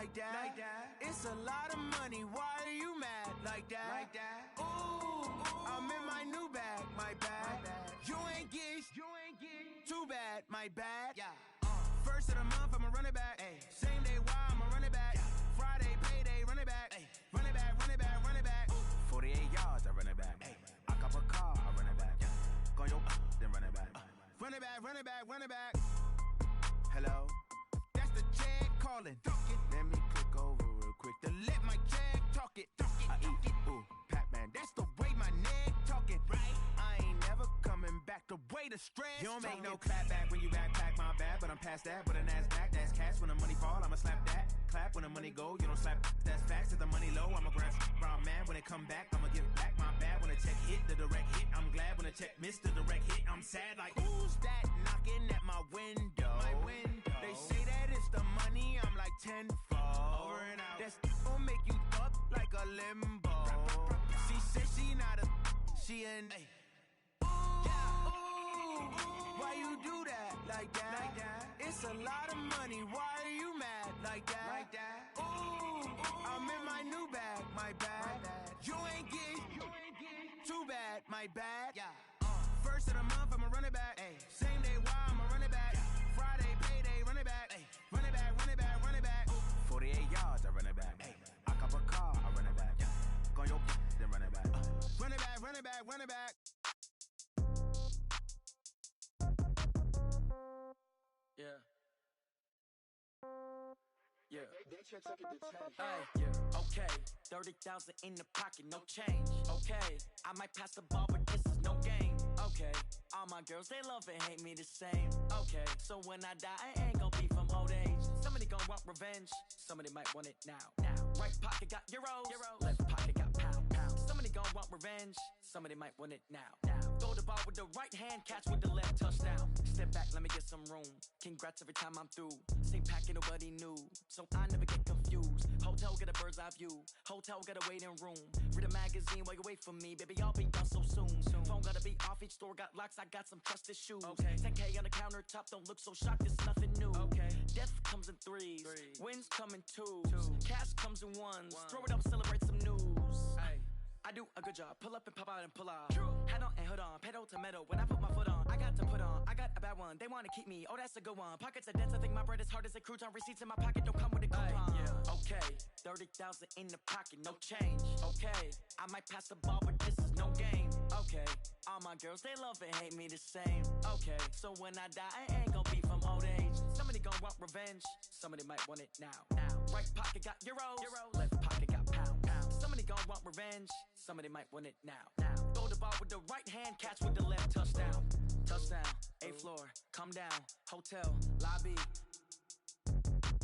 like that. It's a lot of money, why are you mad like that? Ooh, I'm in my new bag, my bad. You ain't get too bad, my bad. First of the month, I'ma run it back. Same day, why I'ma run it back. Friday, payday, run it back. Run it back, run it back, run it back. 48 yards, I run it back. I cop a car, I run it back. Go your then run it back. Run it back, run it back, run it back. Hello, that's the jag calling. Let me click over real quick to let my jag talk it. I eat it, ooh, Pac-Man. That's the way my neck talking. Right, I ain't never coming back. The way the stress. You don't make no clap back when you backpack, my bad. But I'm past that. With a NASDAQ, that's cash. When the money fall, I'ma slap that. Clap when the money go, you don't slap. That's facts. If the money low, I'ma grab brown man. When it come back, I'ma give back my bad. When the check hit, the direct hit. I'm glad when the check missed the direct hit. I'm sad like who's that knocking at my window? They say that it's the money. I'm like tenfold. Over and out. That's gon' make you up like a limbo. She said she not a. She an. Why you do that like that? It's a lot of money. Why are you mad like that? Ooh, I'm in my new bag, my bad. You ain't get too bad, my bad. First of the month, I'ma run it back. Same day, why I'ma run it back. Friday, payday, run it back. Run it back, run it back, run it back. 48 yards, I run it back. I cop a car, I run it back. Go your then run it back. Run it back, run it back, run it back. Yeah. Yeah. They check it to 10. Hey, yeah. Okay. 30,000 in the pocket, no change. Okay. I might pass the ball, but this is no game. Okay. All my girls, they love and hate me the same. Okay. So when I die, I ain't gon' be from old age. Somebody gon' want revenge. Somebody might want it now. Right pocket got euros. Left pocket got pound. Somebody gon' want revenge. Somebody might want it now. Throw the ball with the right hand, catch with the left, touchdown. Step back, let me get some room. Congrats every time I'm through. Same packet, nobody knew. So I never get confused. Hotel get a bird's eye view. Hotel get a waiting room. Read a magazine while you wait for me. Baby, I'll be done so soon. Phone gotta be off, each store got locks. I got some trusted shoes. 10K on the countertop, don't look so shocked, it's nothing new. Death comes in threes. Wins come in twos. Cash comes in ones. Throw it up, celebrate some news. I do a good job, pull up and pop out and pull off. Hat on and hood on, pedal to metal. When I put my foot on, I got to put on. I got a bad one, they wanna keep me, oh that's a good one. Pockets are dense, I think my bread is hard as a crouton. Receipts in my pocket don't come with a coupon. Okay, 30,000 in the pocket, no change. Okay, I might pass the ball, but this is no game. Okay, all my girls, they love and hate me the same. Okay, so when I die, I ain't gon' be from old age. Somebody gon' want revenge, somebody might want it now. Right pocket got euros, left pocket got pound. Somebody gon' want revenge, somebody might want it now. Throw the ball with the right hand, catch with the left, touchdown. Touchdown, 8th floor, come down, hotel, lobby.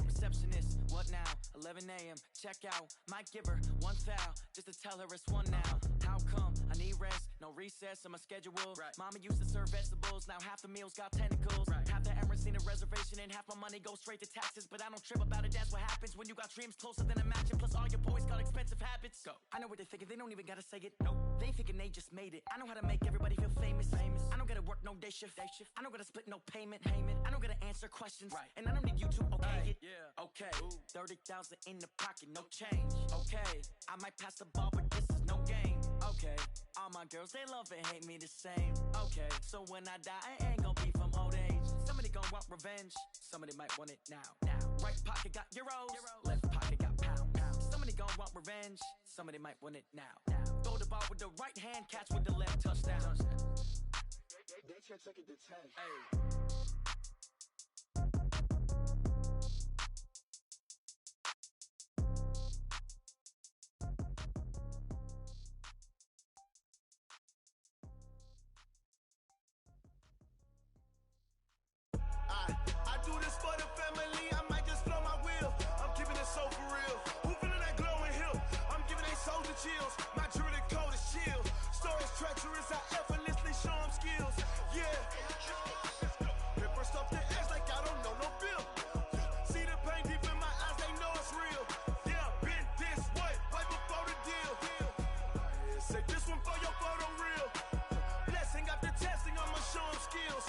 Receptionist, what now? 11 a.m., check out. Might give her one foul, just to tell her it's one now. How come? I need rest, no recess in my schedule. Mama used to serve vegetables, now half the meals got tentacles. Half the Emirates need a reservation and half my money goes straight to taxes. But I don't trip about it, that's what happens when you got dreams closer than a matching. Plus all your boys got expensive habits. Go. I know what they're thinking, they don't even gotta say it. Nope. They thinking they just made it. I know how to make everybody feel famous. I don't gotta work no day shift. I don't gotta split no payment. I don't gotta answer questions. And I don't need you to okay it. Okay, 30,000 in the pocket, no change. Okay, I might pass the ball, but this is no game. Okay, all my girls, they love and hate me the same. Okay, so when I die, I ain't gon' be from old age. Somebody gon' want revenge, somebody might want it now. Right pocket got euros, left pocket got pound. Somebody gon' want revenge, somebody might want it now. Throw the ball with the right hand, catch with the left, touchdown. They check it to 10. I do this for the family, I might just blow my wheel. I'm keeping it so for real. Who feeling that glowing hill? I'm giving they soldier chills. My jewelry cold is chill. Stories treacherous, I effortlessly show them skills. Yeah. Hip burst off the edge like I don't know no bill. See the pain deep in my eyes, they know it's real. Yeah, been this way, right before the deal. Say this one for your photo real. Blessing after testing, I'ma show them skills.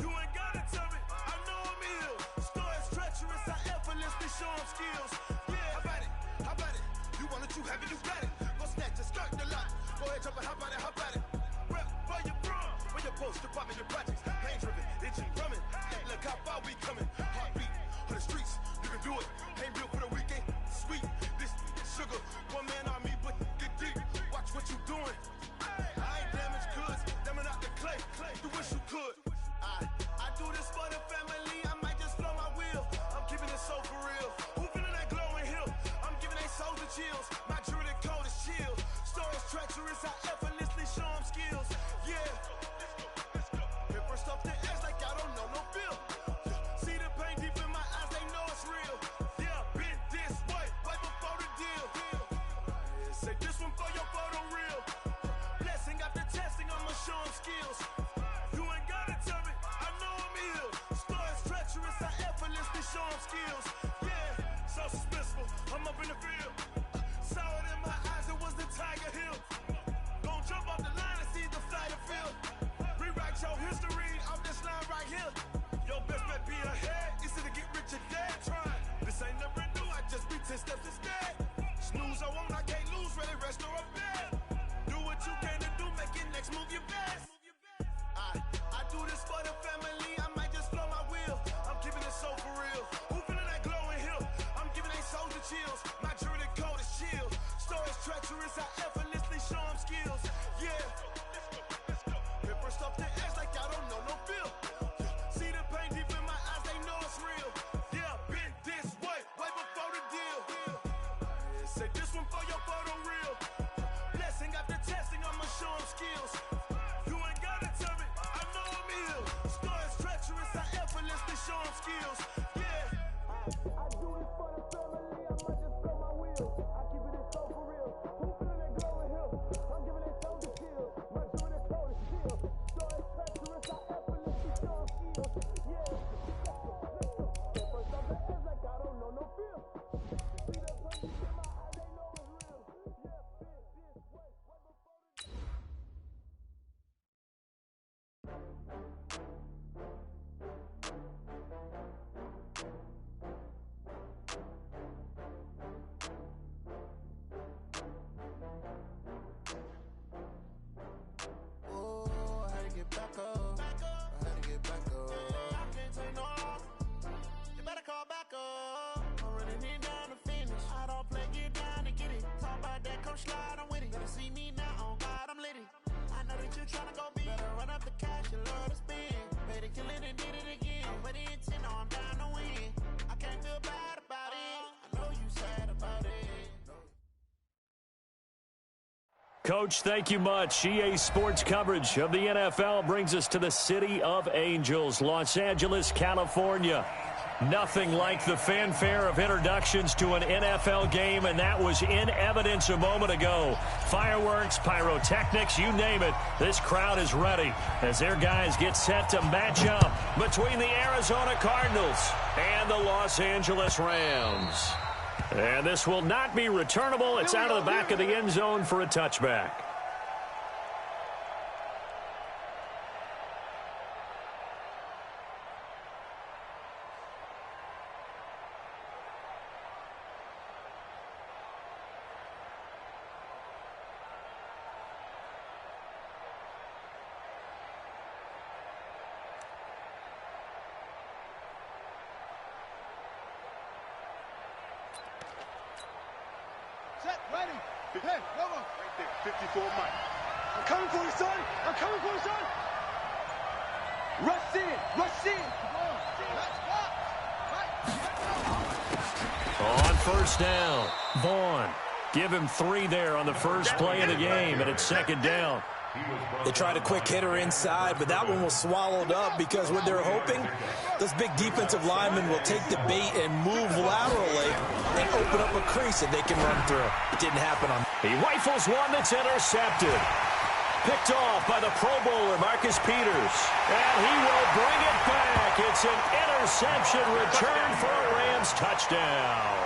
You ain't gotta tell me, I know I'm ill. Stories treacherous, I effortlessly show them skills. Yeah, how about it? How about it? You want it, you have it, you got it. Go snatch it, start the lot. Go ahead, jump it, how about it? How about it? Rep where you from? Where your post, your poppin', your projects. Pain driven, itching, drumming. Look how far we coming. Heartbeat on the streets, you can do it. Ain't built for the weekend. Sweet, this sugar, one man army, but get deep. Watch what you doing. I ain't damaged goods, damn out the clay. You wish you could. I do this for the family. I might just blow my wheel. I'm keeping it so for real. Who feeling that glowing hill? I'm giving they souls the chills. My jewelry code is chill. Stories treacherous, I effortlessly show them skills. Yeah. Hit first off the edge like I don't know no feel. See the pain deep in my eyes, they know it's real. Yeah, been this way, way before the deal. Say this one for your photo real. Blessing after testing, I'ma show them skills. You ain't gotta tell me, I know I'm ill. Stories treacherous, I effortlessly show them skills. Yeah, so suspenseful, I'm up in the field. Saw it in my eyes, it was the Tiger Hill. Gon' jump off the line and see the flight of field. Rewrite your history off this line right here. Your best bet be ahead, easy to get rich or dead. Trying, this ain't never new, I just be 10 steps instead. Snooze I won't, I can't lose, ready, rest or up bed. Do what you can to do, make your next move your best. I do this for the family, I might just blow my wheel. I'm keeping it so for real. Who feeling that glowing hill? I'm giving they souls the chills. My jewelry code is chill. Stories treacherous, I effortlessly show them skills. Yeah. Hit first off the edge like I don't know no feel. See the pain deep in my eyes, they know it's real. Yeah, been this way, way before the deal. Say this one for your photo real. Blessing after testing, I'ma show them skills. You ain't gotta tell me, I know I'm ill. Stories treacherous, I effortlessly show them skills. Yeah. I do this for the family, I might just blow my wheel. I keep it so for real. Who feeling that glowing hill? I'm giving they soul the chill. My jewelry code is chill. Stories treacherous, I effortlessly show them skills. Yeah. First off the edge like I don't know no feel. See the pain in my eyes, they know it's real. Yeah, been this way, way before the slide, I'm with it. Better see me now, on God, I'm lit it. I know that you're trying to go big. Better run up the cash, you love to spend. Better kill it and did it again. I'm with the intent, no, I'm down to win. I can't feel bad about it. I know you sad about it. Coach, thank you much. EA Sports coverage of the NFL brings us to the City of Angels, Los Angeles, California. Nothing like the fanfare of introductions to an NFL game, and that was in evidence a moment ago. Fireworks, pyrotechnics, you name it. This crowd is ready as their guys get set to match up between the Arizona Cardinals and the Los Angeles Rams. And this will not be returnable. It's out of the back of the end zone for a touchback. Ready. Hey, come on. Right there, 54 Mike. I'm coming for you, son. I'm coming for you, son. Rush in. Rush in. Come on. On first down, Vaughn. Give him 3 there on the first play of the game, and it's second down. They tried a quick hitter inside, but that one was swallowed up because what they're hoping, those big defensive linemen will take the bait and move laterally and open up a crease that they can run through. It didn't happen on. He rifles one that's intercepted. Picked off by the Pro Bowler, Marcus Peters. And he will bring it back. It's an interception return for a Rams touchdown.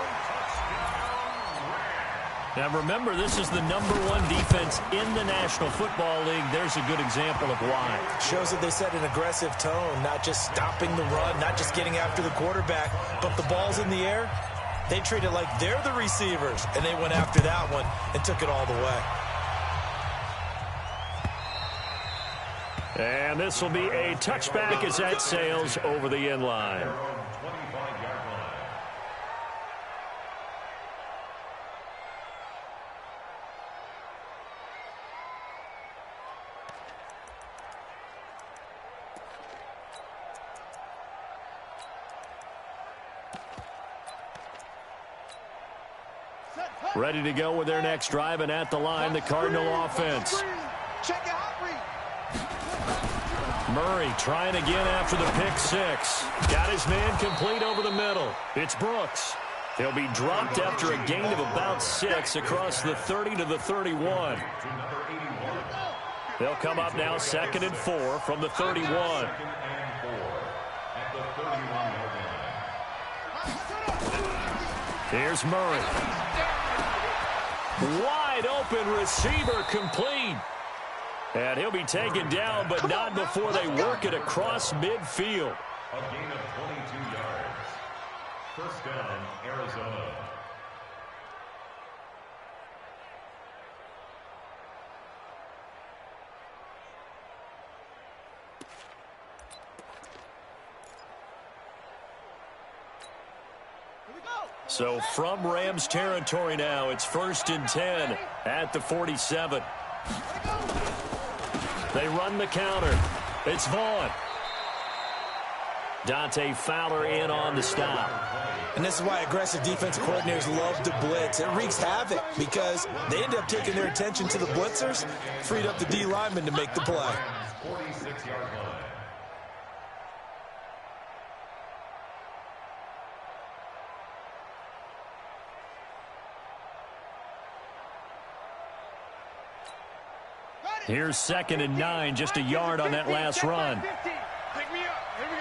Now remember, this is the #1 defense in the National Football League. There's a good example of why. Shows that they set an aggressive tone, not just stopping the run, not just getting after the quarterback, but the ball's in the air. They treat it like they're the receivers, and they went after that one and took it all the way. And this will be a touchback as that sails over the end line. Ready to go with their next drive, and at the line, the Cardinal offense. Check it out, read. Murray trying again after the pick six. Got his man complete over the middle. It's Brooks. He'll be dropped after a gain of about 6 across the 30 to the 31. They'll come up now 2nd and 4 from the 31. Here's Murray. Wide open receiver complete. And he'll be taken down, but not before they work it across midfield. A gain of 22 yards. First down, Arizona. So from Rams territory now, it's 1st and 10 at the 47. They run the counter. It's Vaughn. Dante Fowler in on the stop. And this is why aggressive defensive coordinators love to blitz. It wreaks havoc because they end up taking their attention to the blitzers, freed up the D lineman to make the play. 46-yard line. Here's 2nd and 9, just a yard on that last run. Pick me up. Here we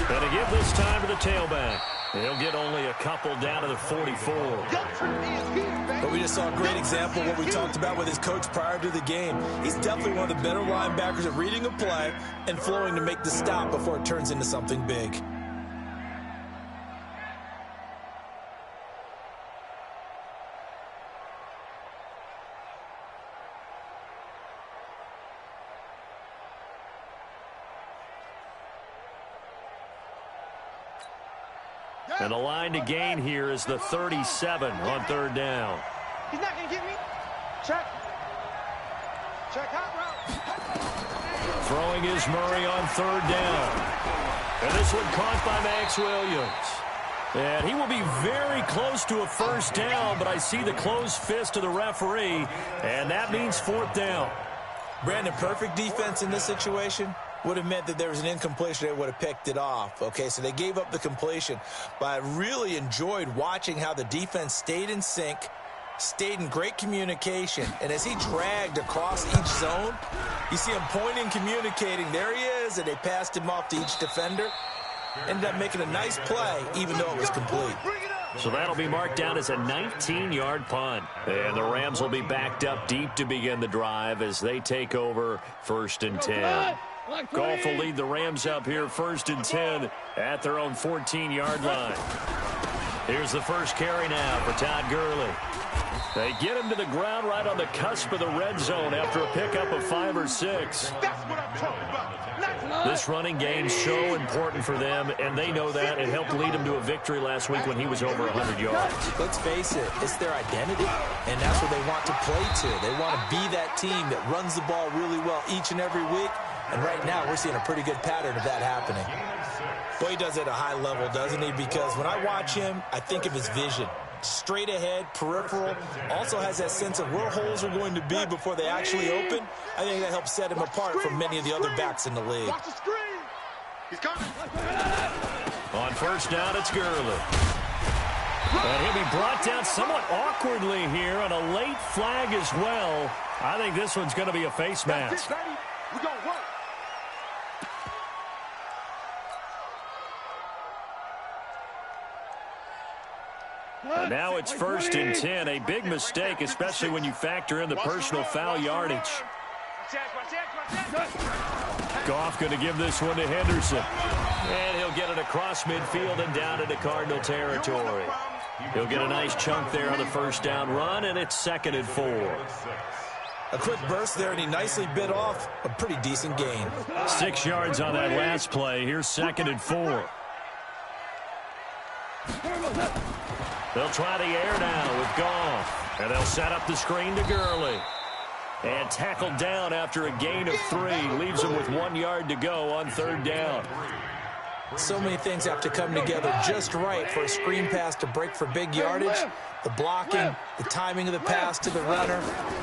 go. And to give this time to the tailback. He'll get only a couple down to the 44. But we just saw a great example of what we talked about with his coach prior to the game. He's definitely one of the better linebackers at reading a play and flowing to make the stop before it turns into something big. And the line to gain here is the 37 on 3rd down. He's not going to get me. Check. Check out route. Throwing is Murray on 3rd down. And this one caught by Max Williams. And he will be very close to a 1st down, but I see the closed fist of the referee, and that means 4th down. Brandon, perfect defense in this situation would have meant that there was an incompletion. They would have picked it off. Okay, so they gave up the completion. But I really enjoyed watching how the defense stayed in sync, stayed in great communication. And as he dragged across each zone, you see him pointing, communicating. There he is, and they passed him off to each defender. Ended up making a nice play, even though it was complete. So that'll be marked down as a 19-yard punt. And the Rams will be backed up deep to begin the drive as they take over 1st and 10. Goff will lead the Rams up here 1st and 10 at their own 14-yard line. Here's the first carry now for Todd Gurley. They get him to the ground right on the cusp of the red zone after a pickup of 5 or 6. That's what I'm talking about. This running game's so important for them, and they know that. It helped lead him to a victory last week when he was over 100 yards. Let's face it, it's their identity, and that's what they want to play to. They want to be that team that runs the ball really well each and every week, and right now we're seeing a pretty good pattern of that happening. Boy, he does it at a high level, doesn't he? Because when I watch him, I think of his vision. Straight ahead, peripheral, also has that sense of where holes are going to be before they actually open. I think that helps set him apart from many of the other backs in the league. Watch the screen. He's coming. On 1st down, it's Gurley. And he'll be brought down somewhat awkwardly here on a late flag as well. I think this one's going to be a face mask. We're going to work. And now it's 1st and 10, a big mistake, especially when you factor in the personal foul yardage. Goff going to give this one to Henderson. And he'll get it across midfield and down into Cardinal territory. He'll get a nice chunk there on the first down run, and it's 2nd and 4. A quick burst there, and he nicely bit off a pretty decent gain. 6 yards on that last play. Here's 2nd and 4. They'll try the air now with Goff. And they'll set up the screen to Gurley. And tackled down after a gain of 3. Leaves him with 1 yard to go on 3rd down. So many things have to come together just right for a screen pass to break for big yardage. The blocking, the timing of the pass to the runner,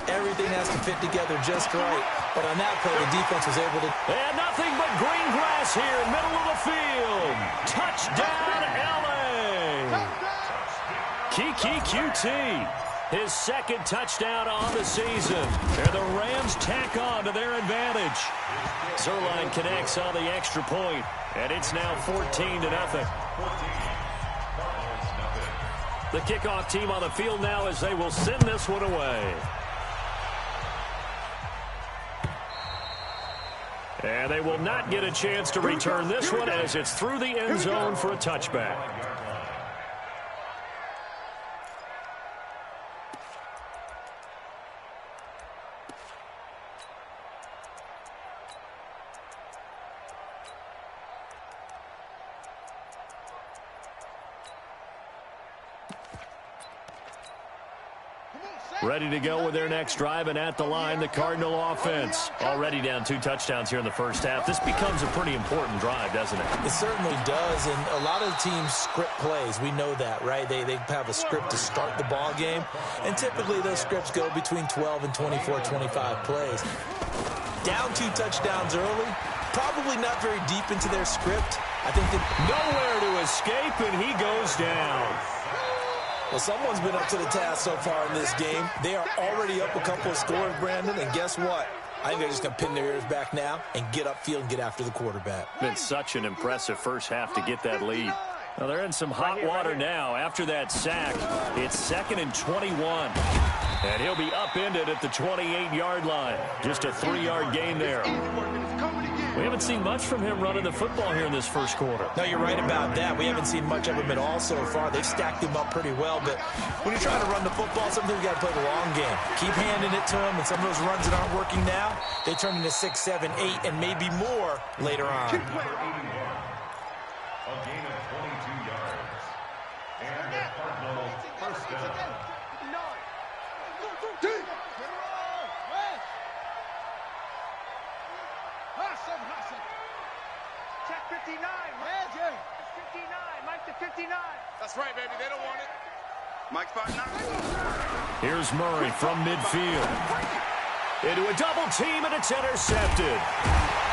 everything has to fit together just right. But on that play, the defense was able to... And nothing but green grass here in middle of the field. Touchdown, L.A. Kiki QT. His 2nd touchdown on the season. And the Rams tack on to their advantage. Zerline connects on the extra point, and it's now 14-0. The kickoff team on the field now as they will send this one away. And they will not get a chance to return this one as it's through the end zone for a touchback. Ready to go with their next drive, and at the line, the Cardinal offense. Already down 2 touchdowns here in the first half. This becomes a pretty important drive, doesn't it? It certainly does, and a lot of the teams script plays. We know that, right? They have a script to start the ball game, and typically those scripts go between 12 and 24, 25 plays. Down 2 touchdowns early, probably not very deep into their script. I think that nowhere to escape, and he goes down. Well, someone's been up to the task so far in this game. They are already up a couple of scores, Brandon, and guess what? I think they're just going to pin their ears back now and get upfield and get after the quarterback. Been such an impressive first half to get that lead. Now they're in some hot water now after that sack. It's 2nd and 21. And he'll be upended at the 28-yard line. Just a 3-yard gain there. We haven't seen much from him running the football here in this first quarter. No, you're right about that. We haven't seen much of him at all so far. They've stacked him up pretty well, but when you're trying to run the football, sometimes you got to play the long game. Keep handing it to him, and some of those runs that aren't working now, they turn into 6, 7, 8, and maybe more later on. A gain of 22 yards. And the Cardinals first down. Check 59. 59. Mike to 59. That's right, baby. They don't want it. Mike's 59. Here's Murray from midfield. Into a double team, and it's intercepted.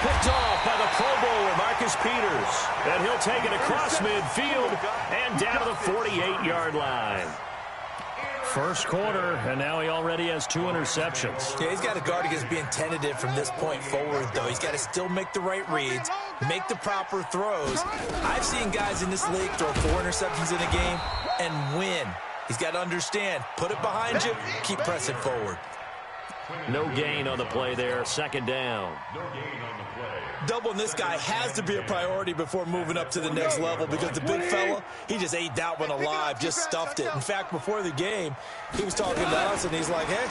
Picked off by the Pro Bowler, Marcus Peters. And he'll take it across midfield and down to the 48-yard line. First quarter, and now he already has 2 interceptions. Yeah, he's got to guard against being tentative from this point forward, though. He's got to still make the right reads, make the proper throws. I've seen guys in this league throw 4 interceptions in a game and win. He's got to understand, put it behind you, keep pressing forward. No gain on the play there, 2nd down. No gain on the play. Doubling this guy has to be a priority before moving up to the next level because the big fella, he just ate that one alive, just stuffed it. In fact, before the game, he was talking to us, and he's like, hey,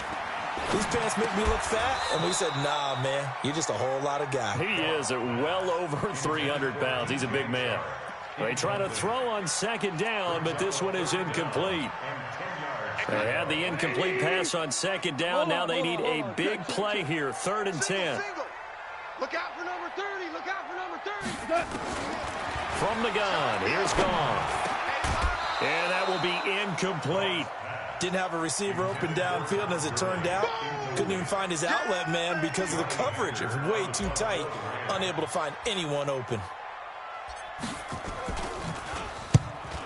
these pants make me look fat. And we said, nah, man, you're just a whole lot of guy. He is at well over 300 pounds. He's a big man. They try to throw on 2nd down, but this one is incomplete. They had the incomplete pass on 2nd down. Now they need a big play here, 3rd and 10. Look out for number 30. Look out for number 30. From the gun, here's Goff. And that will be incomplete. Didn't have a receiver open downfield, and as it turned out, couldn't even find his outlet man because of the coverage. It was way too tight, unable to find anyone open.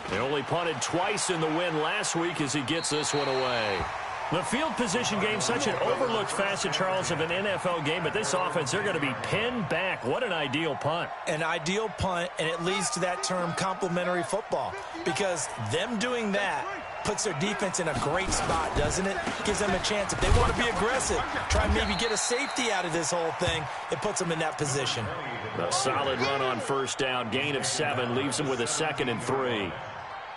They only punted twice in the win last week as he gets this one away. The field position game, such an overlooked facet, Charles, of an NFL game, but this offense, they're going to be pinned back. What an ideal punt. An ideal punt, and it leads to that term complimentary football, because them doing that puts their defense in a great spot, doesn't it? Gives them a chance. If they want to be aggressive, try and maybe get a safety out of this whole thing, it puts them in that position. A solid run on first down. Gain of 7 leaves them with a 2nd and 3.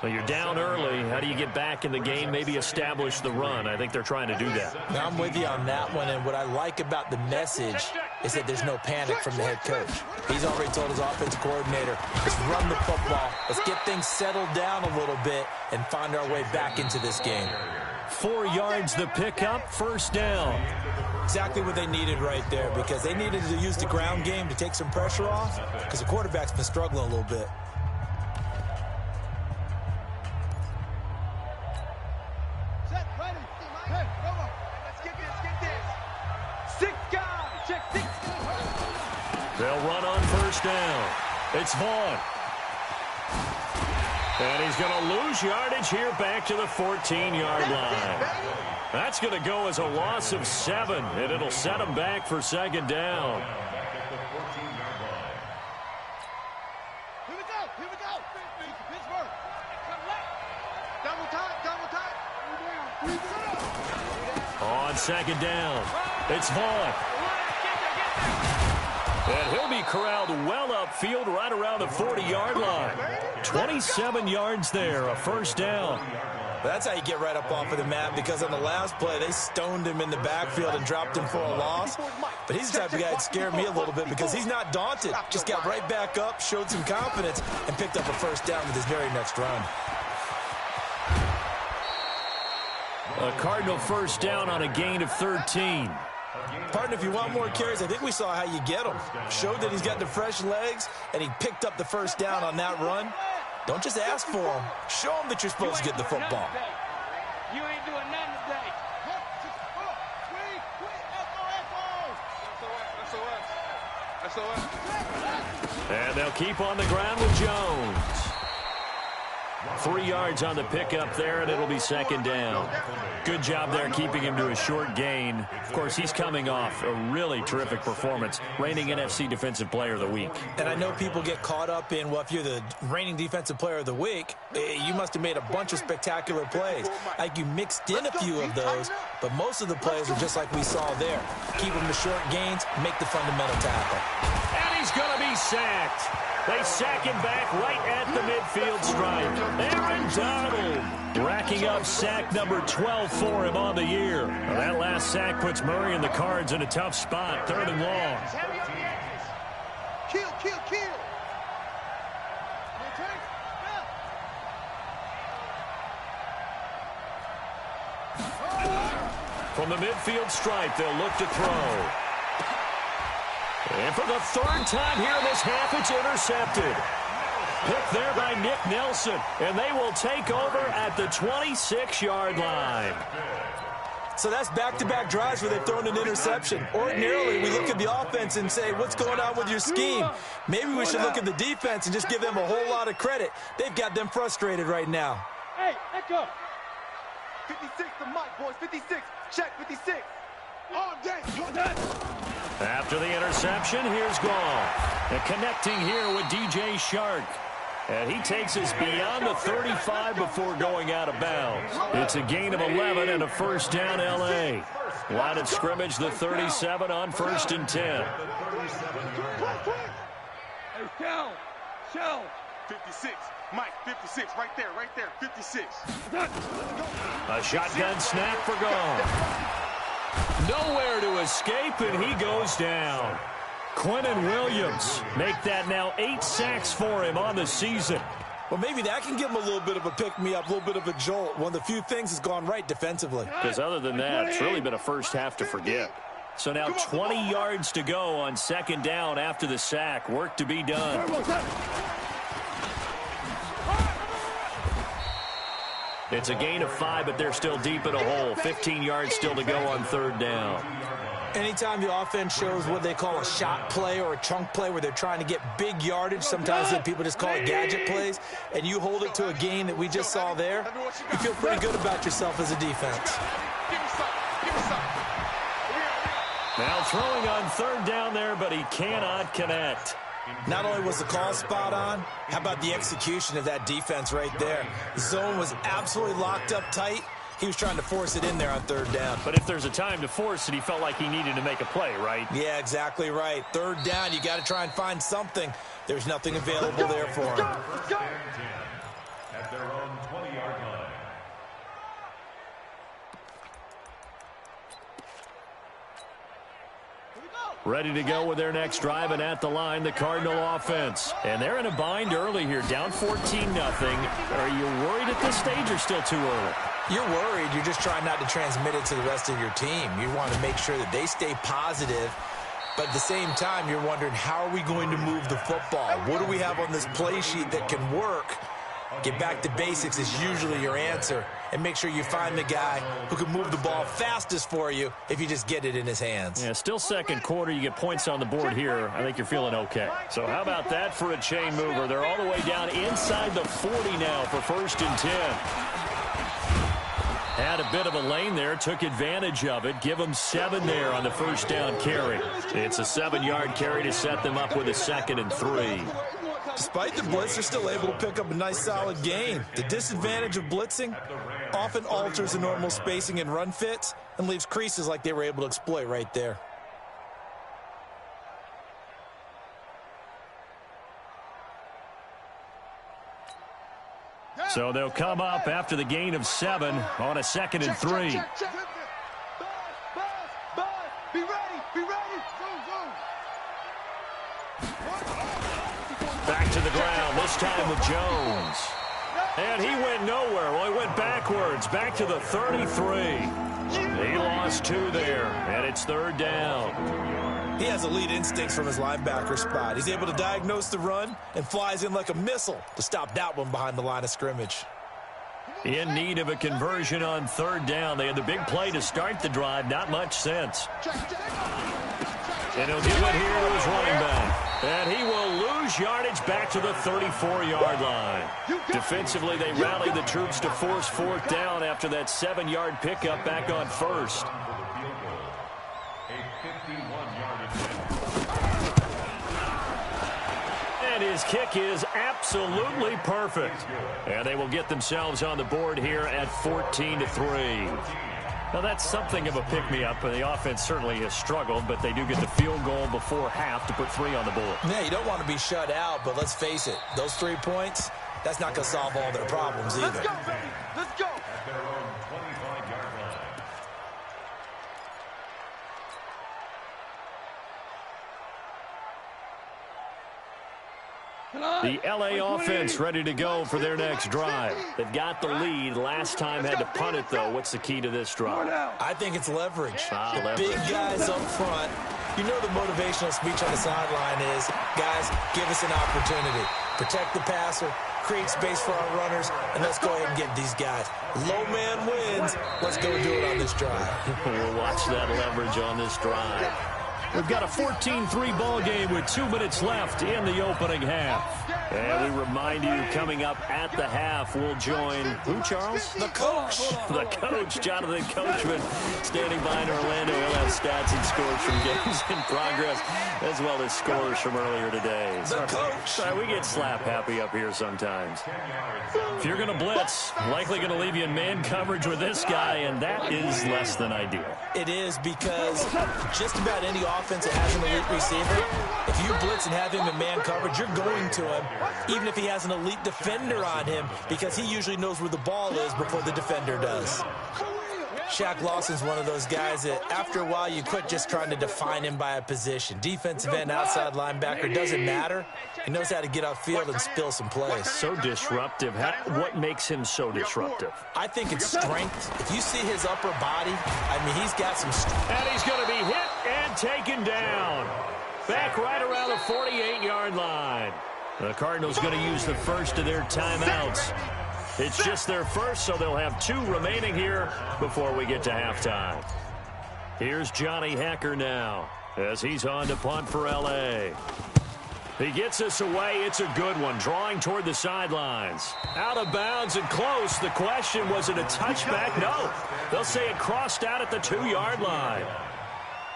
Well, you're down early. How do you get back in the game, maybe establish the run? I think they're trying to do that. Now, I'm with you on that one, and what I like about the message is that there's no panic from the head coach. He's already told his offensive coordinator, let's run the football, let's get things settled down a little bit and find our way back into this game. 4 yards the pickup, first down. Exactly what they needed right there, because they needed to use the ground game to take some pressure off, because the quarterback's been struggling a little bit. They'll run on first down. It's Vaughn. And he's going to lose yardage here back to the 14-yard line. That's going to go as a loss of 7, and it'll set him back for second down. Here we go. Pittsburgh. Double time. On second down, it's Vaughn. And he'll be corralled well upfield right around the 40-yard line. 27 yards there, a first down. That's how you get right up off of the mat, because on the last play, they stoned him in the backfield and dropped him for a loss. But he's the type of guy that scared me a little bit, because he's not daunted. Just got right back up, showed some confidence, and picked up a first down with his very next run. A Cardinal first down on a gain of 13. Partner, if you want more carries, I think we saw how you get them. Showed that he's got the fresh legs, and he picked up the first down on that run. Don't just ask for them. Show them that you're supposed to get the football. You ain't doing nothing today. SOS. And they'll keep on the ground with Jones. 3 yards on the pickup there, and it'll be second down. Good job there keeping him to a short gain. Of course, he's coming off a really terrific performance, reigning NFC Defensive Player of the Week. And I know people get caught up in, well, if you're the reigning Defensive Player of the Week, you must have made a bunch of spectacular plays. Like, you mixed in a few of those, but most of the plays are just like we saw there. Keep them to short gains, make the fundamental tackle. And he's going to be sacked. They sack him back right at the midfield stripe. Aaron Donald racking up sack number 12 for him on the year. Well, that last sack puts Murray and the Cards in a tough spot, 3rd and long. Kill. From the midfield stripe, they'll look to throw. And for the 3rd time here in this half, it's intercepted. Picked there by Nick Nelson, and they will take over at the 26-yard line. So that's back-to-back drives where they've thrown an interception. Ordinarily, we look at the offense and say, what's going on with your scheme? Maybe we should look at the defense and just give them a whole lot of credit. They've got them frustrated right now. Hey, let go. 56 to Mike, boys. 56. Check 56. All day. After the interception, here's Gall. And connecting here with DJ Shark. And he takes us beyond the 35 before going out of bounds. It's a gain of 11 and a first down, L.A. Line of scrimmage, the 37 on 1st and 10. Hey, Shell. 56. Mike, 56. Right there. 56. A shotgun snap for Gall. Nowhere to escape, and he goes down. Quinnen Williams make that now 8 sacks for him on the season. Well, maybe that can give him a little bit of a pick-me-up, a little bit of a jolt. One of the few things has gone right defensively. Because other than that, it's really been a first half to forget. So now 20 yards to go on second down after the sack. Work to be done. It's a gain of 5, but they're still deep in a hole. 15 yards still to go on 3rd down. Anytime the offense shows what they call a shot play or a chunk play where they're trying to get big yardage, sometimes people just call it gadget plays, and you hold it to a gain that we just saw there, you feel pretty good about yourself as a defense. Now throwing on 3rd down there, but he cannot connect. Not only was the call spot on, how about the execution of that defense right there? The zone was absolutely locked up tight. He was trying to force it in there on third down. But if there's a time to force it, he felt like he needed to make a play, right? Yeah, exactly right. Third down, you got to try and find something. There's nothing available there for him. At their own 20-yard line. Ready to go with their next drive, and at the line, the Cardinal offense. And they're in a bind early here, down 14-0. Are you worried at this stage or still too early? You're worried. You're just trying not to transmit it to the rest of your team. You want to make sure that they stay positive. But at the same time, you're wondering, how are we going to move the football? What do we have on this play sheet that can work? Get back to basics is usually your answer. And make sure you find the guy who can move the ball fastest for you if you just get it in his hands. Yeah, still second quarter. You get points on the board here. I think you're feeling okay. So how about that for a chain mover? They're all the way down inside the 40 now for 1st and 10. Had a bit of a lane there, took advantage of it. Give them 7 there on the first down carry. It's a 7-yard carry to set them up with a 2nd and 3. Despite the blitz, they're still able to pick up a nice solid gain. The disadvantage of blitzing often alters the normal spacing and run fits and leaves creases like they were able to exploit right there. So they'll come up after the gain of 7 on a 2nd and 3. Be ready, be ready. Back to the ground, this time with Jones. And he went nowhere. Well, he went backwards, back to the 33. He lost 2 there, and it's 3rd down. He has elite instincts from his linebacker spot. He's able to diagnose the run and flies in like a missile to stop that one behind the line of scrimmage. In need of a conversion on 3rd down. They had the big play to start the drive. Not much sense. And he'll give it here to his running back. And he will lose yardage back to the 34-yard line. Defensively, they rallied the troops to force 4th down after that 7-yard pickup back on 1st. And his kick is absolutely perfect. And they will get themselves on the board here at 14-3. Now, that's something of a pick-me-up. The offense certainly has struggled, but they do get the field goal before half to put 3 on the board. Yeah, you don't want to be shut out, but let's face it, those 3 points, that's not going to solve all their problems either. Let's go, baby. Let's go. At their own 25-yard line. The L.A. offense ready to go for their next drive. They've got the lead. Last time had to punt it, though. What's the key to this drive? I think it's leverage. The leverage. big guys up front. You know the motivational speech on the sideline is, guys, give us an opportunity. Protect the passer, create space for our runners, and let's go ahead and get these guys. Low man wins. Let's go do it on this drive. We'll watch that leverage on this drive. We've got a 14-3 ball game with 2 minutes left in the opening half. And we remind you, coming up at the half, we'll join who, Charles? The coach. The coach, Jonathan Coachman, standing by in Orlando. He'll have stats and scores from games in progress, as well as scores from earlier today. The coach. Sorry, we get slap happy up here sometimes. If you're going to blitz, likely going to leave you in man coverage with this guy, and that is less than ideal. It is, because just about any offense that has an elite receiver, if you blitz and have him in man coverage, you're going to him, even if he has an elite defender on him, because he usually knows where the ball is before the defender does. Shaq Lawson's one of those guys that after a while you quit just trying to define him by a position. Defensive end, outside linebacker, doesn't matter. He knows how to get upfield and spill some plays. So disruptive. What makes him so disruptive? I think it's strength. If you see his upper body, I mean, he's got some strength. And he's going to be hit and taken down. Back right around the 48-yard line. The Cardinals going to use the first of their timeouts. It's just their first, so they'll have 2 remaining here before we get to halftime. Here's Johnny Hacker now as he's on to punt for L.A. He gets us away. It's a good one, drawing toward the sidelines. Out of bounds and close. The question, was it a touchback? No. They'll say it crossed out at the 2-yard line.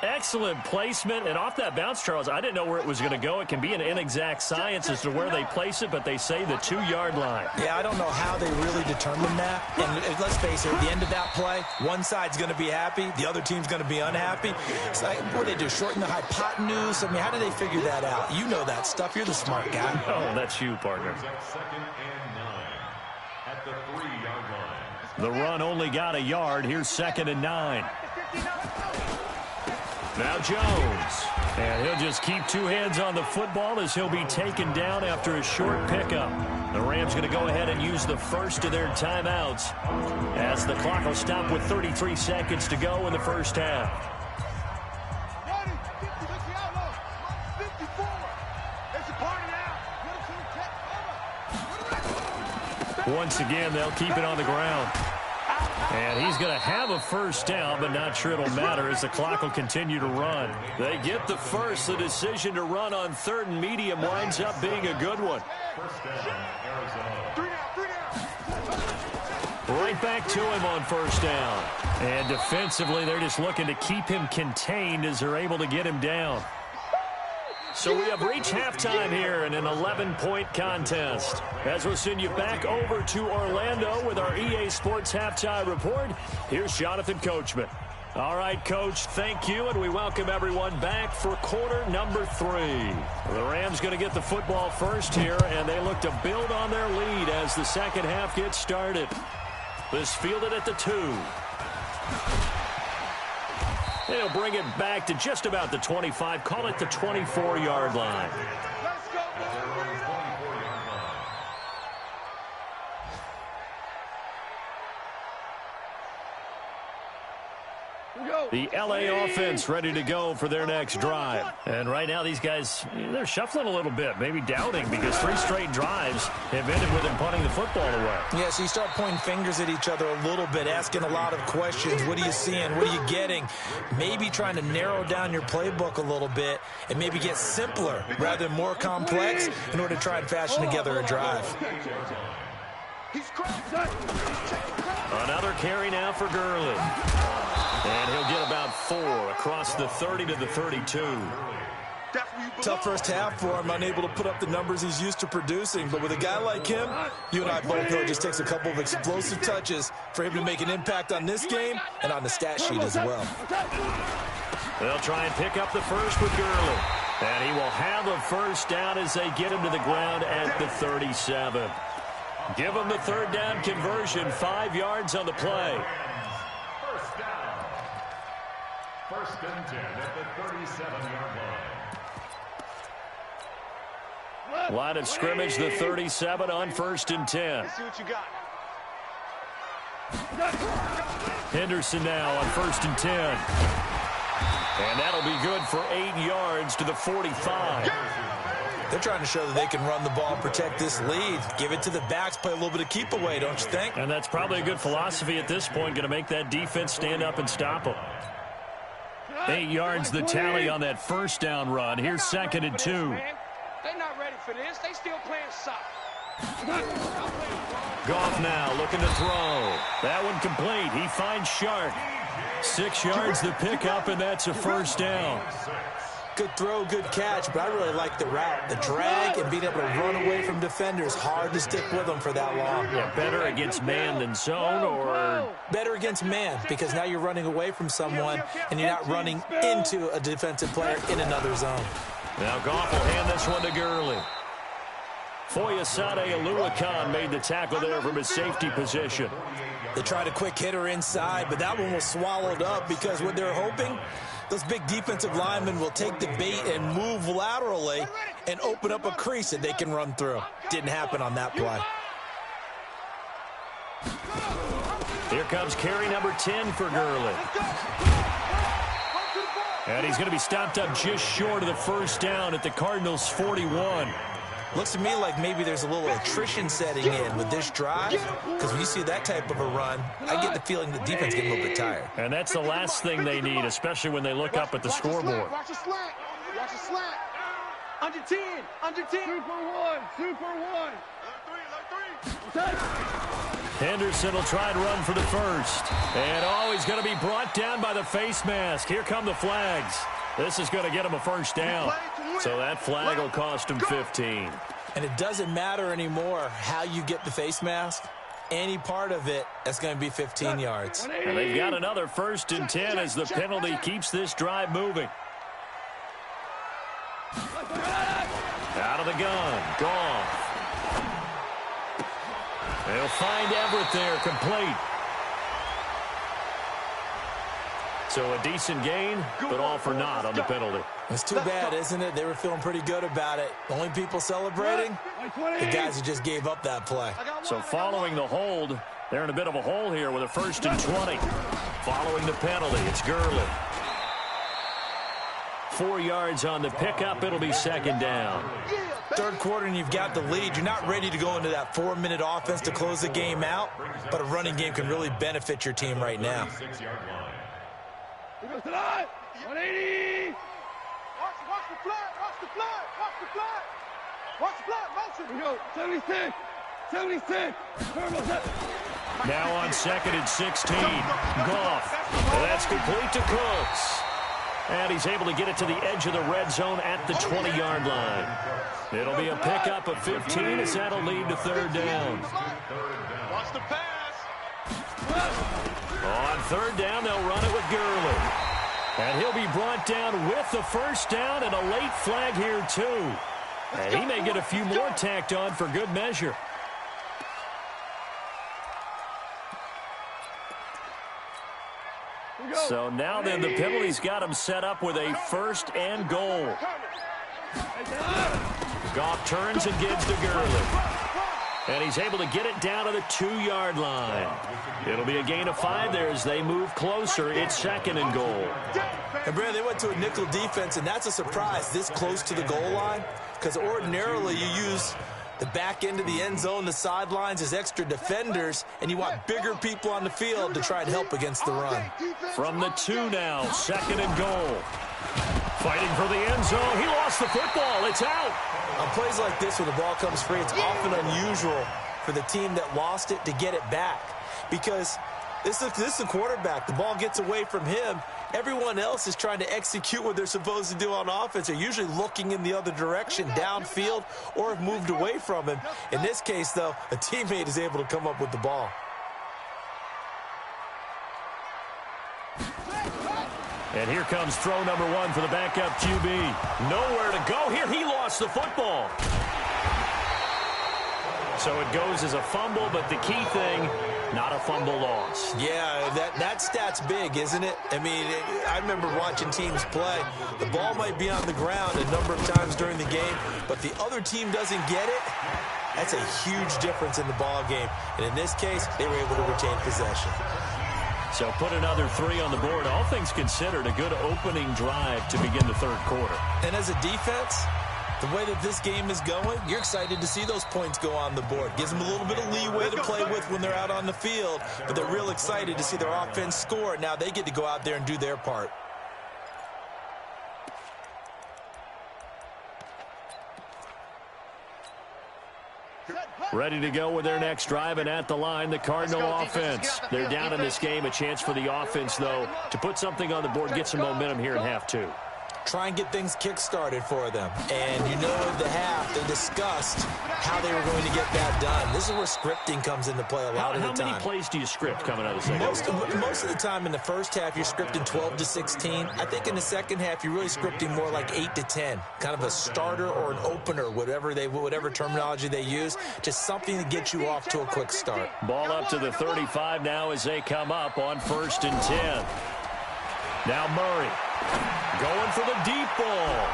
Excellent placement, and off that bounce, Charles, I didn't know where it was going to go. It can be an inexact science as to where they place it, but they say the 2-yard line. Yeah, I don't know how they really determine that. And let's face it, at the end of that play, one side's going to be happy, the other team's going to be unhappy. It's like, what do they do, shorten the hypotenuse? I mean, how do they figure that out? You know that stuff. You're the smart guy. Oh, that's you, partner. Second and 9 at the 3-yard line. The run only got a yard. Here's 2nd and 9. Now Jones, and he'll just keep 2 hands on the football as he'll be taken down after a short pickup. The Rams going to go ahead and use the first of their timeouts as the clock will stop with 33 seconds to go in the first half. Once again, they'll keep it on the ground. And he's going to have a first down, but not sure it'll matter as the clock will continue to run. They get the first. The decision to run on 3rd and medium winds up being a good one. First down, Arizona. Right back to him on first down. And defensively, they're just looking to keep him contained as they're able to get him down. So we have reached halftime here in an 11-point contest. As we'll send you back over to Orlando with our EA Sports Halftime Report, here's Jonathan Coachman. All right, Coach, thank you, and we welcome everyone back for quarter number 3. The Rams going to get the football first here, and they look to build on their lead as the second half gets started. This fielded at the 2. They'll bring it back to just about the 25. Call it the 24-yard line. Let's go, The LA offense ready to go for their next drive. And right now these guys, they're shuffling a little bit, maybe doubting, because 3 straight drives have ended with them punting the football away. Yeah, so you start pointing fingers at each other a little bit, asking a lot of questions. What are you seeing? What are you getting? Maybe trying to narrow down your playbook a little bit and maybe get simpler rather than more complex in order to try and fashion together a drive. Another carry now for Gurley. And he'll get about 4 across the 30 to the 32. Tough first half for him, unable to put up the numbers he's used to producing. But with a guy like him, you and I both know it just takes a couple of explosive touches for him to make an impact on this game and on the stat sheet as well. They'll try and pick up the first with Gurley. And he will have a first down as they get him to the ground at the 37. Give him the 3rd down conversion, 5 yards on the play. First down. 1st and 10 at the 37-yard line. Line of scrimmage, the 37 on 1st and 10. See what you got. Henderson now on 1st and 10. And that'll be good for 8 yards to the 45. They're trying to show that they can run the ball and protect this lead. Give it to the backs, play a little bit of keep away, don't you think? And that's probably a good philosophy at this point, going to make that defense stand up and stop them. 8 yards the tally on that first down run. Here's 2nd and 2. They're not ready for this. They still playing soft. Goff now looking to throw. That one complete. He finds Shark. 6 yards the pickup, and that's a first down. Good throw, good catch, but I really like the route. The drag and being able to run away from defenders. Hard to stick with them for that long. Yeah, better against man than zone, or better against man, because now you're running away from someone and you're not running into a defensive player in another zone. Now Goff will hand this one to Gurley. Foyesade Oluwakan made the tackle there from his safety position. They tried a quick hitter inside, but that one was swallowed up because what they're hoping, those big defensive linemen will take the bait and move laterally and open up a crease that they can run through. Didn't happen on that play. Here comes carry number 10 for Gurley. And he's going to be stopped up just short of the first down at the Cardinals' 41. Looks to me like maybe there's a little attrition setting in with this drive, because when you see that type of a run, I get the feeling the defense getting a little bit tired. And that's the last thing they need, especially when they look up at the scoreboard. Watch the slant. Watch the slant. Under 10. Under 10. Super 1. Super 1. Let 3. Henderson will try and run for the first. And, he's going to be brought down by the face mask. Here come the flags. This is going to get him a first down. So that flag will cost him 15. And it doesn't matter anymore how you get the face mask. Any part of it, that's going to be 15 yards. And they've got another 1st and 10 as the penalty keeps this drive moving. Out of the gun. Goff. They'll find Everett there, complete. So a decent gain, but all for naught on the penalty. It's too bad, isn't it? They were feeling pretty good about it. The only people celebrating, the guys who just gave up that play. So following the hold, they're in a bit of a hole here with a 1st and 20. Following the penalty, it's Gurley. 4 yards on the pickup. It'll be 2nd down. Third quarter and you've got the lead. You're not ready to go into that 4-minute offense to close the game out, but a running game can really benefit your team right now. 180. Watch the flag. Watch the flag. Watch the flag. Watch the flag. Motion. We go. 76. 76. Now on 2nd and 16. Goff. That's complete to Cooks. And he's able to get it to the edge of the red zone at the 20-yard line. It'll be a pickup of 15 as that'll lead to 3rd down. Watch the pass. On 3rd down, they'll run it with Gurley. And he'll be brought down with the first down and a late flag here, too. And he may get a few more tacked on for good measure. So now then the penalty's got him set up with a 1st and goal. Goff turns and gives to Gurley. And he's able to get it down to the 2-yard line. It'll be a gain of 5 there as they move closer. It's 2nd and goal. And, Brad, they went to a nickel defense, and that's a surprise this close to the goal line, because ordinarily you use the back end of the end zone, the sidelines as extra defenders, and you want bigger people on the field to try and help against the run. From the 2 now, 2nd and goal. Fighting for the end zone. He lost the football. It's out. On plays like this, when the ball comes free, it's often unusual for the team that lost it to get it back, because this is the quarterback. The ball gets away from him. Everyone else is trying to execute what they're supposed to do on offense. They're usually looking in the other direction, downfield, or have moved away from him. In this case, though, a teammate is able to come up with the ball. And here comes throw number 1 for the backup QB. Nowhere to go here. He lost the football. So it goes as a fumble, but the key thing, not a fumble loss. Yeah, that stat's big, isn't it? I mean, I remember watching teams play. The ball might be on the ground a number of times during the game, but the other team doesn't get it. That's a huge difference in the ball game. And in this case, they were able to retain possession. So put another 3 on the board. All things considered, a good opening drive to begin the 3rd quarter. And as a defense, the way that this game is going, you're excited to see those points go on the board. Gives them a little bit of leeway to play with when they're out on the field, but they're real excited to see their offense score. Now they get to go out there and do their part. Ready to go with their next drive, and at the line, the Cardinal offense. They're down in this game. A chance for the offense, though, to put something on the board, get some momentum here in half 2. Try and get things kick-started for them. And you know at the half, they discussed how they were going to get that done. This is where scripting comes into play a lot of the time. How many plays do you script coming out of the second? Most of the time in the first half, you're scripting 12 to 16. I think in the second half, you're really scripting more like 8 to 10. Kind of a starter or an opener, whatever terminology they use. Just something to get you off to a quick start. Ball up to the 35 now as they come up on 1st and 10. Now Murray going for the deep ball.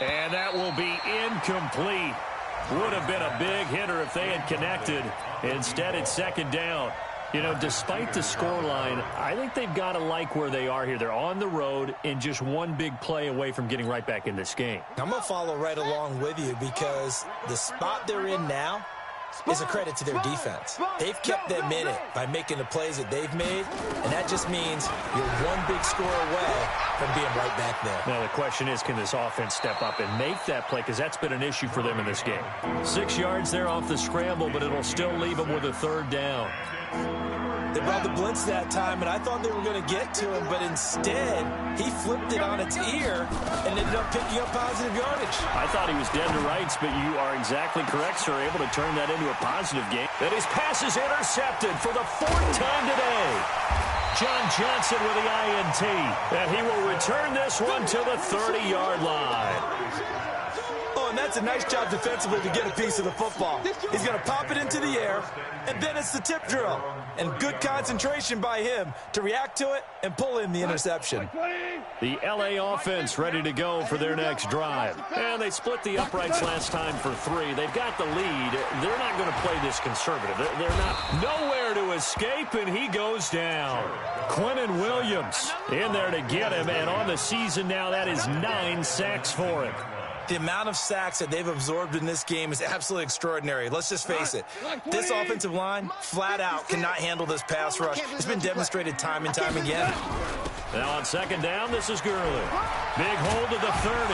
And that will be incomplete. Would have been a big hitter if they had connected. Instead, it's 2nd down. You know, despite the scoreline, I think they've got to like where they are here. They're on the road and just one big play away from getting right back in this game. I'm going to follow right along with you because the spot they're in now is a credit to their defense. They've kept them in it by making the plays that they've made, and that just means you're one big score away from being right back there. Now the question is, can this offense step up and make that play? Because that's been an issue for them in this game. 6 yards there off the scramble, but it'll still leave them with a third down. They brought the blitz that time, and I thought they were going to get to him, but instead, he flipped it on its ear and ended up picking up positive yardage. I thought he was dead to rights, but you are exactly correct, sir. Able to turn that into a positive game. And his pass is intercepted for the 4th time today. John Johnson with the INT, and he will return this one to the 30-yard line. Oh, and that's a nice job defensively to get a piece of the football. He's going to pop it into the air, and then it's the tip drill. And good concentration by him to react to it and pull in the interception. The L.A. offense ready to go for their next drive. And they split the uprights last time for 3. They've got the lead. They're not going to play this conservative. They're not nowhere to escape, and he goes down. Quinnen Williams in there to get him, and on the season now, that is 9 sacks for him. The amount of sacks that they've absorbed in this game is absolutely extraordinary. Let's just face it. This offensive line, flat out, cannot handle this pass rush. It's been demonstrated time and time again. Now on 2nd down, this is Gurley. Big hold to the 30.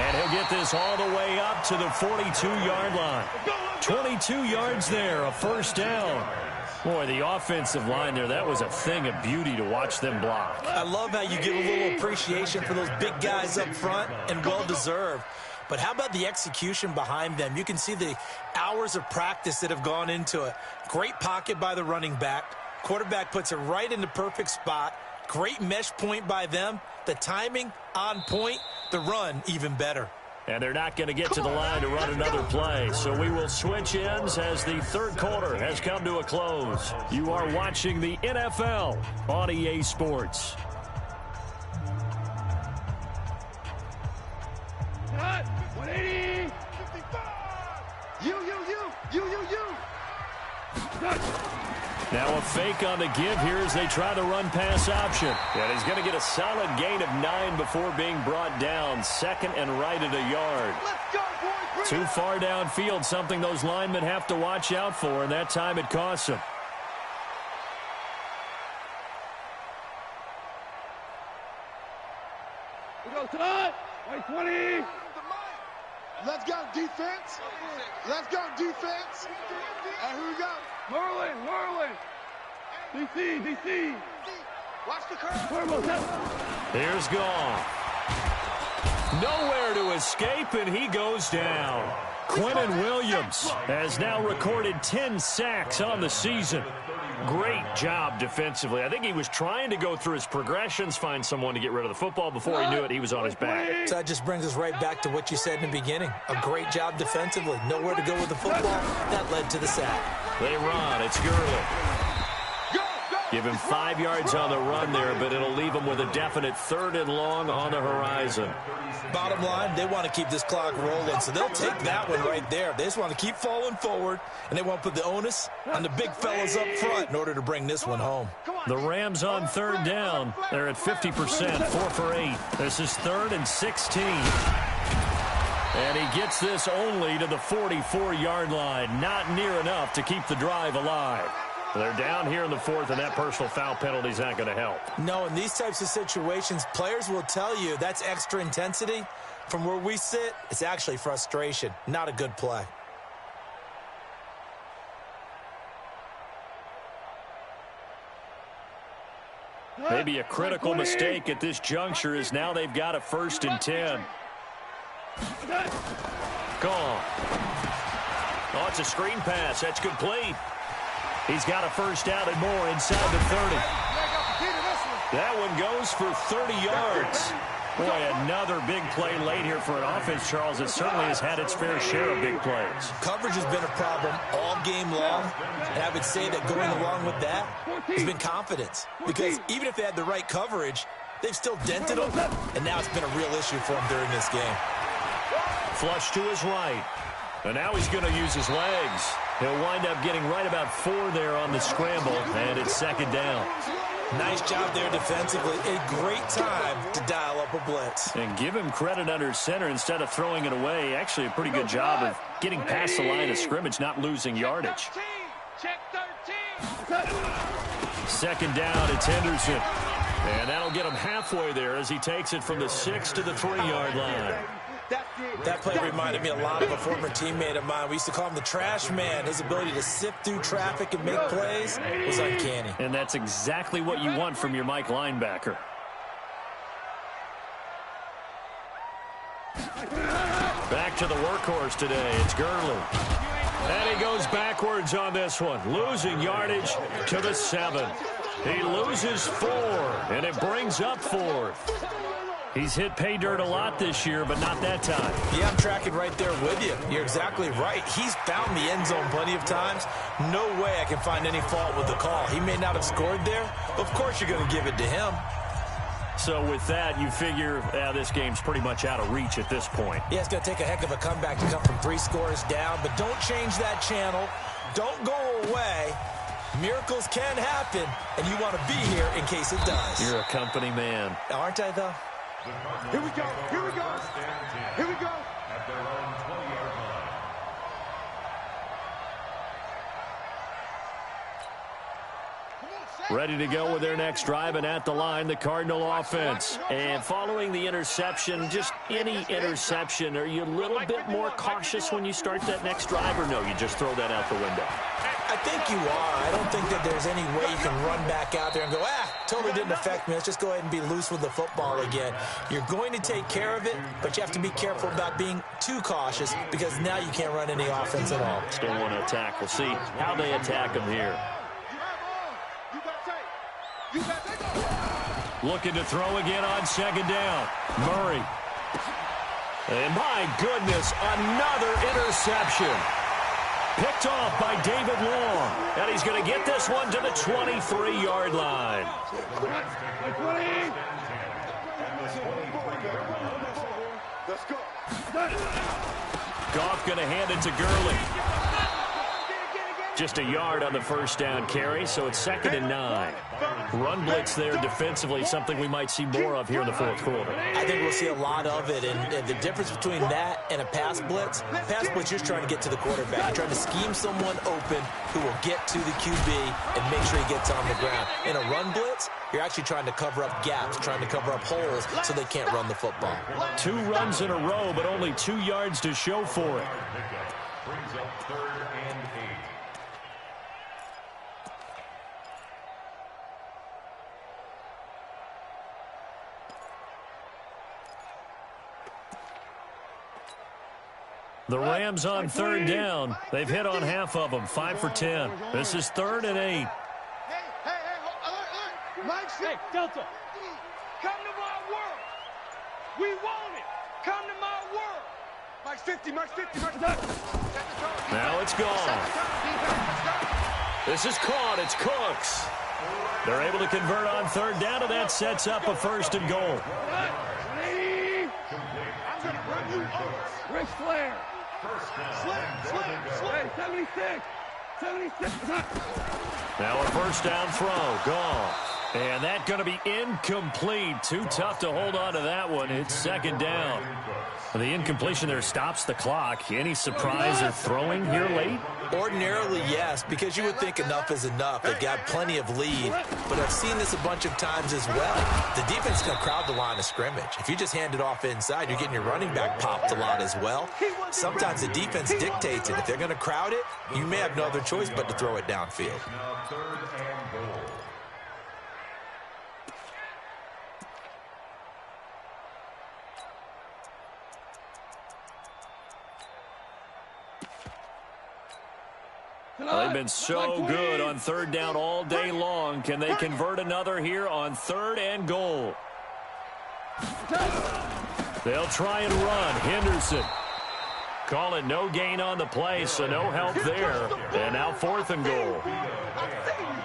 And he'll get this all the way up to the 42-yard line. 22 yards there, a 1st down. Boy, the offensive line there, that was a thing of beauty to watch them block. I love how you give a little appreciation for those big guys up front, and well-deserved. But how about the execution behind them? You can see the hours of practice that have gone into it. Great pocket by the running back. Quarterback puts it right in the perfect spot. Great mesh point by them. The timing on point. The run even better. And they're not going to get to the line to run another play. So we will switch ends as the 3rd quarter has come to a close. You are watching the NFL on EA Sports. Cut! 180! 55! You! Now a fake on the give here as they try the run-pass option. And he's going to get a solid gain of 9 before being brought down. 2nd and right at a yard. Let's go, boys! Too far downfield, something those linemen have to watch out for, and that time it costs them. We go, Todd! 20! Let's go, defense. Let's go, defense. And here we go. Merlin! DC! Watch the curve. Here's Gone. Nowhere to escape, and he goes down. Quinnen Williams has now recorded 10 sacks on the season. Great job defensively. I think he was trying to go through his progressions, find someone to get rid of the football. Before he knew it, he was on his back. So that just brings us right back to what you said in the beginning. A great job defensively. Nowhere to go with the football. That led to the sack. They run. It's Gurley. Give him 5 yards on the run there, but it'll leave him with a definite 3rd and long on the horizon. Bottom line, they want to keep this clock rolling, so they'll take that one right there. They just want to keep falling forward, and they want to put the onus on the big fellas up front in order to bring this one home. The Rams on 3rd down. They're at 50%, 4 for 8. This is 3rd and 16. And he gets this only to the 44-yard line. Not near enough to keep the drive alive. They're down here in the 4th, and that personal foul penalty is not going to help. No, in these types of situations, players will tell you that's extra intensity. From where we sit, it's actually frustration. Not a good play. Maybe a critical mistake at this juncture is now they've got a 1st and 10. Gone. Oh, it's a screen pass. That's complete. He's got a 1st down and more inside the 30. That one goes for 30 yards. Boy, another big play late here for an offense, Charles. It certainly has had its fair share of big plays. Coverage has been a problem all game long, and I would say that going along with that has been confidence. Because even if they had the right coverage, they've still dented them, and now it's been a real issue for them during this game. Flush to his right. And now he's going to use his legs. He'll wind up getting right about 4 there on the scramble, and it's 2nd down. Nice job there defensively. A great time to dial up a blitz. And give him credit under center instead of throwing it away. Actually, a pretty good job of getting past the line of scrimmage, not losing yardage. Check 13. 2nd down, it's Henderson. And that'll get him halfway there as he takes it from the 6 to the 3-yard line. That play reminded me a lot of a former teammate of mine. We used to call him the trash man. His ability to sift through traffic and make plays was uncanny. And that's exactly what you want from your Mike linebacker. Back to the workhorse today. It's Gurley. And he goes backwards on this one, losing yardage to the 7. He loses 4, and it brings up 4th. He's hit pay dirt a lot this year, but not that time. Yeah, I'm tracking right there with you. You're exactly right. He's found the end zone plenty of times. No way I can find any fault with the call. He may not have scored there, but of course you're going to give it to him. So with that, you figure this game's pretty much out of reach at this point. Yeah, it's going to take a heck of a comeback to come from 3 scores down, but don't change that channel. Don't go away. Miracles can happen, and you want to be here in case it does. You're a company man. Aren't I, though? Here we go. Here we go. Here we go. At their own 20-yard line. Ready to go with their next drive, and at the line, the Cardinal offense. And following the interception, just any interception, are you a little bit more cautious when you start that next drive, or no, you just throw that out the window? I think you are. I don't think that there's any way you can run back out there and go, totally didn't affect me. Let's just go ahead and be loose with the football again. You're going to take care of it, but you have to be careful about being too cautious because now you can't run any offense at all. Still want to attack. We'll see how they attack him here. Looking to throw again on 2nd down. Murray. And my goodness, another interception. Picked off by David Long. And he's going to get this one to the 23-yard line. Let's go. Goff going to hand it to Gurley. Just a yard on the first down carry, so it's 2nd and 9. Run blitz there defensively, something we might see more of here in the 4th quarter. I think we'll see a lot of it, and the difference between that and a pass blitz, you're just trying to get to the quarterback. You're trying to scheme someone open who will get to the QB and make sure he gets on the ground. In a run blitz, you're actually trying to cover up gaps, trying to cover up holes so they can't run the football. 2 runs in a row, but only 2 yards to show for it. Brings up 3rd and 8. The Rams on 3rd down. They've hit on half of them, 5 for 10. This is 3rd and 8. Hey, Mike, hey, Delta, come to my world. We want it. Come to my world. Mike's 50, Mike's 50, Mike's 50. Now it's gone. This is caught. It's Cooks. They're able to convert on 3rd down, and that sets up a 1st and goal. I'm going to run you over. Ric Flair. Slam. Hey, 76. 76. Now a 1st down throw. Gone. And that's going to be incomplete. Too tough to hold on to that one. It's 2nd down. The incompletion there stops the clock. Any surprise of throwing here late? Ordinarily, yes, because you would think enough is enough. They've got plenty of lead, but I've seen this a bunch of times as well. The defense can crowd the line of scrimmage. If you just hand it off inside, you're getting your running back popped a lot as well. Sometimes the defense dictates it. If they're going to crowd it, you may have no other choice but to throw it downfield. Now 3rd and goal. They've been so good on 3rd down all day long. Can they convert another here on 3rd and goal? They'll try and run. Henderson. Call it no gain on the play, so no help there. And now 4th and goal.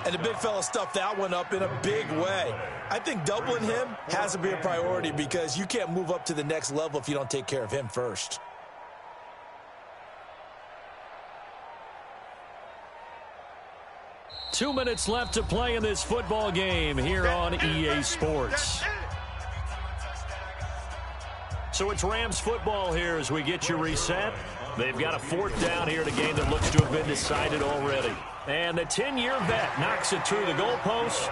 And the big fella stuffed that one up in a big way. I think doubling him has to be a priority because you can't move up to the next level if you don't take care of him first. Two minutes left to play in this football game here on EA Sports. So it's Rams football here as we get you reset. They've got a 4th down here in a game that looks to have been decided already. And the 10-year vet knocks it through the goalpost.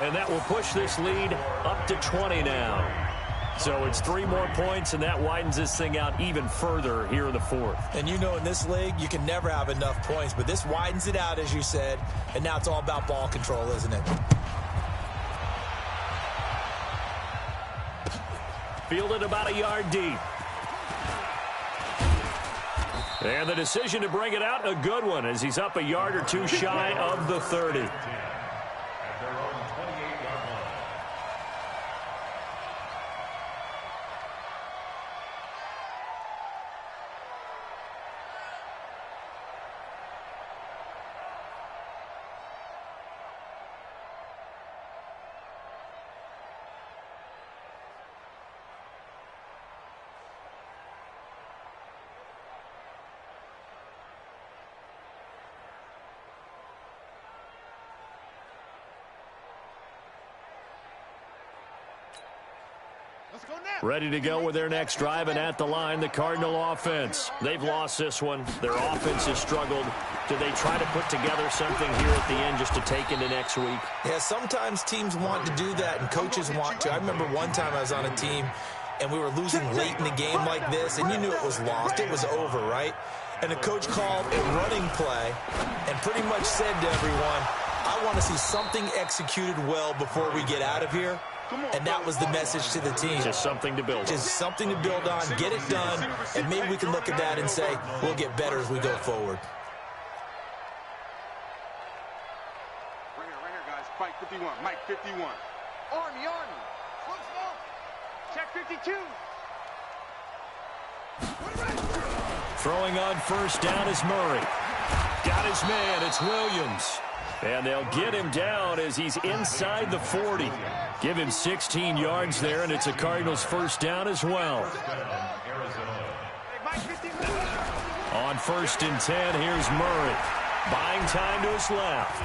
And that will push this lead up to 20 now. So it's 3 more points, and that widens this thing out even further here in the fourth. And you know in this league, you can never have enough points, but this widens it out, as you said, and now it's all about ball control, isn't it? Fielded about a yard deep. And the decision to bring it out, a good one, as he's up a yard or two shy of the 30. Ready to go with their next drive, and at the line, the Cardinal offense. They've lost this one. Their offense has struggled. Do they try to put together something here at the end just to take into next week? Yeah, sometimes teams want to do that, and coaches want to. I remember one time I was on a team, and we were losing late in the game like this, and you knew it was lost. It was over, right? And the coach called a running play and pretty much said to everyone, I want to see something executed well before we get out of here. And that was the message to the team. Just something to build on. Just something to build on, get it done, and maybe we can look at that and say, we'll get better as we go forward. Right here, guys. Fight 51. Mike 51. Army. Slow. Check 52. Throwing on first down is Murray. Got his man. It's Williams. And they'll get him down as he's inside the 40. Give him 16 yards there, and it's a Cardinals first down as well. On 1st and 10, here's Murray. Buying time to his left.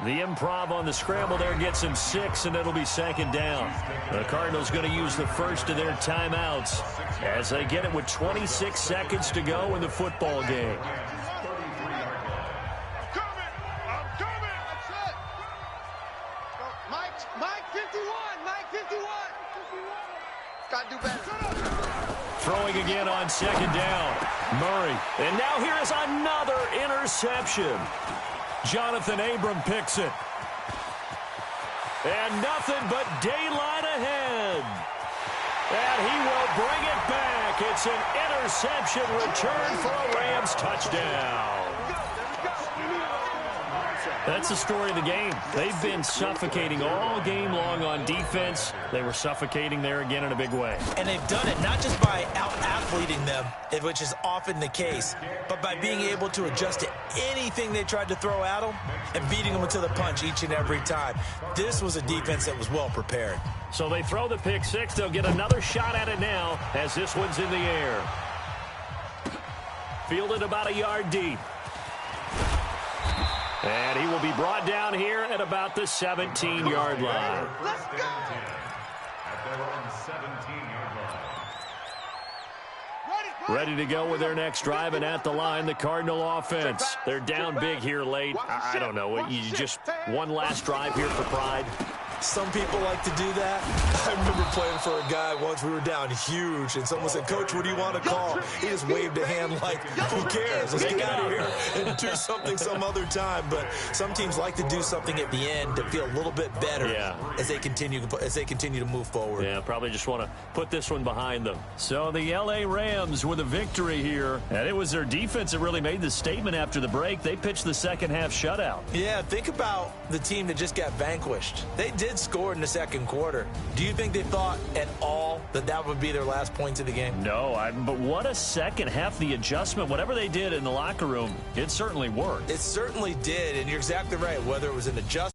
The improv on the scramble there gets him 6, and it'll be 2nd down. The Cardinals going to use the first of their timeouts as they get it with 26 seconds to go in the football game. Throwing again on 2nd down. Murray. And now here is another interception. Jonathan Abram picks it. And nothing but daylight ahead. And he will bring it back. It's an interception return for a Rams touchdown. That's the story of the game. They've been suffocating all game long on defense. They were suffocating there again in a big way. And they've done it not just by out-athleting them, which is often the case, but by being able to adjust to anything they tried to throw at them and beating them to the punch each and every time. This was a defense that was well prepared. So they throw the pick six. They'll get another shot at it now as this one's in the air. Fielded about a yard deep. And he will be brought down here at about the 17-yard line. Let's go! At their own 17-yard line. Ready to go with their next drive, and at the line, the Cardinal offense. They're down big here late. I don't know. You just one last drive here for pride. Some people like to do that. I remember playing for a guy once. We were down huge, and someone said, Coach, what do you want to call? He just waved a hand like, who cares? Let's get out of here and do something some other time. But some teams like to do something at the end to feel a little bit better as they continue to move forward. Yeah, probably just want to put this one behind them. So the L.A. Rams with a victory here, and it was their defense that really made the statement after the break. They pitched the second-half shutout. Yeah, think about the team that just got vanquished. They did score in the second quarter. Do you think they thought at all that that would be their last points of the game? No, but what a second half. The adjustment, whatever they did in the locker room, it certainly worked. It certainly did, and you're exactly right. Whether it was an adjustment